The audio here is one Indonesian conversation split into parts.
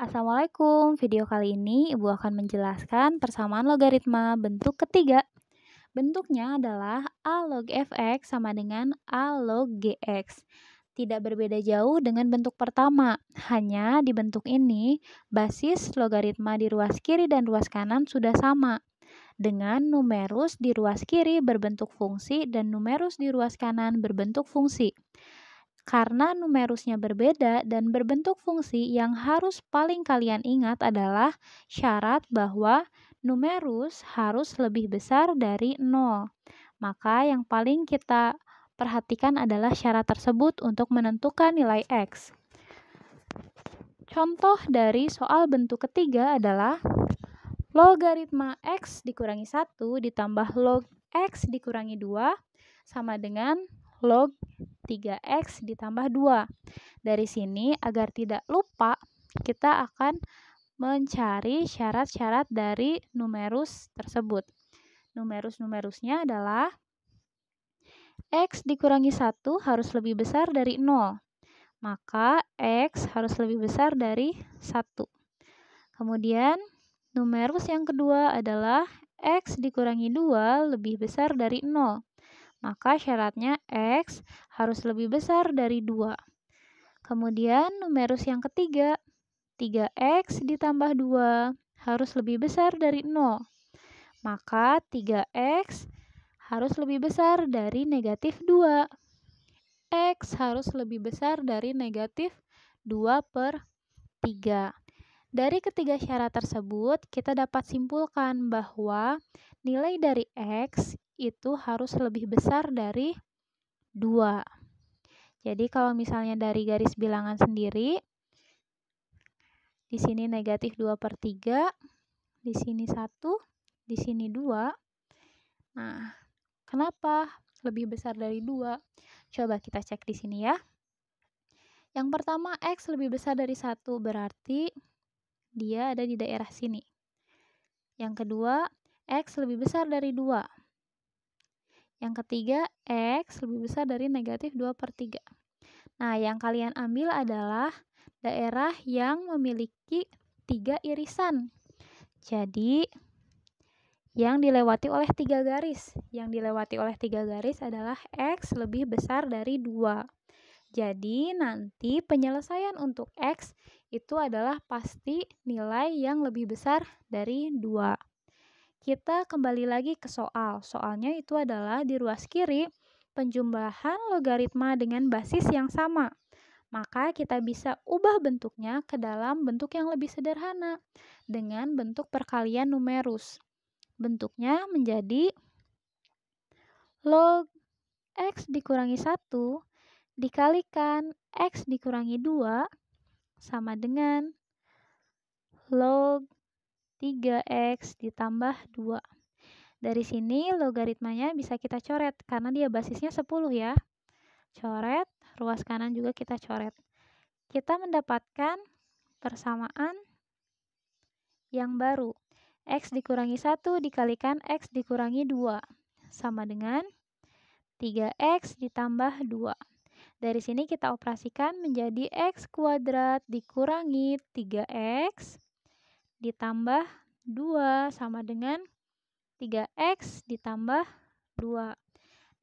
Assalamualaikum, video kali ini Ibu akan menjelaskan persamaan logaritma bentuk ketiga. Bentuknya adalah A log fx sama dengan A log gx. Tidak berbeda jauh dengan bentuk pertama, hanya di bentuk ini basis logaritma di ruas kiri dan ruas kanan sudah sama. Dengan numerus di ruas kiri berbentuk fungsi dan numerus di ruas kanan berbentuk fungsi. Karena numerusnya berbeda dan berbentuk fungsi, yang harus paling kalian ingat adalah syarat bahwa numerus harus lebih besar dari 0. Maka yang paling kita perhatikan adalah syarat tersebut untuk menentukan nilai X. Contoh dari soal bentuk ketiga adalah logaritma X dikurangi 1 ditambah log X dikurangi 2 sama dengan log 3x ditambah 2. Dari sini, agar tidak lupa, kita akan mencari syarat-syarat dari numerus tersebut. Numerus-numerusnya adalah x dikurangi 1 harus lebih besar dari 0. Maka x harus lebih besar dari 1. Kemudian, numerus yang kedua adalah x dikurangi 2 lebih besar dari 0. Maka syaratnya X harus lebih besar dari 2. Kemudian numerus yang ketiga, 3X ditambah 2 harus lebih besar dari 0. Maka 3X harus lebih besar dari negatif 2. X harus lebih besar dari negatif 2/3. Dari ketiga syarat tersebut, kita dapat simpulkan bahwa nilai dari X itu harus lebih besar dari 2. Jadi kalau misalnya dari garis bilangan sendiri, di sini negatif 2/3, di sini 1, di sini 2. Nah, kenapa lebih besar dari 2? Coba kita cek di sini ya. Yang pertama, X lebih besar dari 1, berarti dia ada di daerah sini. Yang kedua, X lebih besar dari 2. Yang ketiga, X lebih besar dari negatif 2/3. Nah, yang kalian ambil adalah daerah yang memiliki 3 irisan. Jadi, yang dilewati oleh 3 garis. Yang dilewati oleh 3 garis adalah X lebih besar dari 2. Jadi, nanti penyelesaian untuk X itu adalah pasti nilai yang lebih besar dari 2. Kita kembali lagi ke soal. Soalnya itu adalah di ruas kiri penjumlahan logaritma dengan basis yang sama. Maka kita bisa ubah bentuknya ke dalam bentuk yang lebih sederhana dengan bentuk perkalian numerus. Bentuknya menjadi log X dikurangi 1 dikalikan X dikurangi 2 sama dengan log 3x ditambah 2. Dari sini logaritmanya bisa kita coret karena dia basisnya 10 ya. Coret, ruas kanan juga kita coret. Kita mendapatkan persamaan yang baru. X dikurangi 1 dikalikan X dikurangi 2 sama dengan 3x ditambah 2. Dari sini kita operasikan menjadi x kuadrat dikurangi 3x ditambah 2 sama dengan 3x ditambah 2.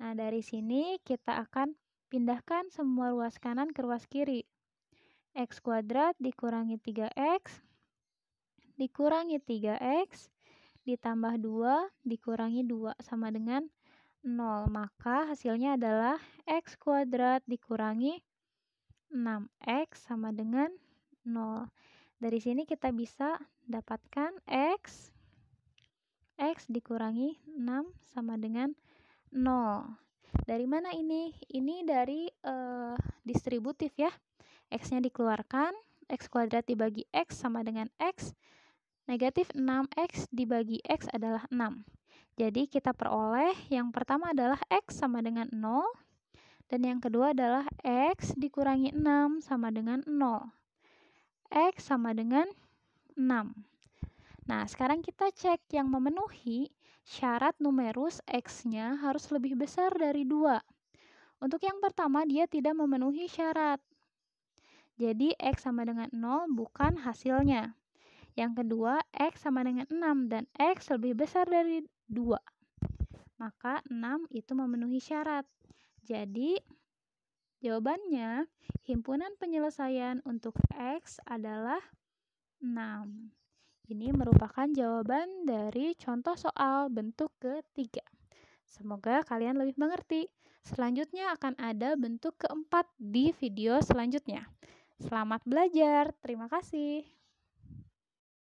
Nah, dari sini kita akan pindahkan semua ruas kanan ke ruas kiri. X kuadrat dikurangi 3x dikurangi 3x ditambah 2 dikurangi 2 sama dengan 0. Maka hasilnya adalah x kuadrat dikurangi 6x sama dengan 0. Dari sini kita bisa dapatkan x dikurangi 6 sama dengan 0. Dari mana ini? Ini dari distributif ya. X-nya dikeluarkan, x kuadrat dibagi x sama dengan x. Negatif 6x dibagi x adalah 6. Jadi kita peroleh yang pertama adalah x sama dengan 0. Dan yang kedua adalah x dikurangi 6 sama dengan 0. X sama dengan 6. Nah, sekarang kita cek yang memenuhi syarat numerus X-nya harus lebih besar dari 2. Untuk yang pertama, dia tidak memenuhi syarat. Jadi X sama dengan 0 bukan hasilnya. Yang kedua, X sama dengan 6 dan X lebih besar dari 2. Maka 6 itu memenuhi syarat. Jadi, jawabannya himpunan penyelesaian untuk X adalah 6. Ini merupakan jawaban dari contoh soal bentuk ketiga. Semoga kalian lebih mengerti. Selanjutnya akan ada bentuk keempat di video selanjutnya. Selamat belajar. Terima kasih.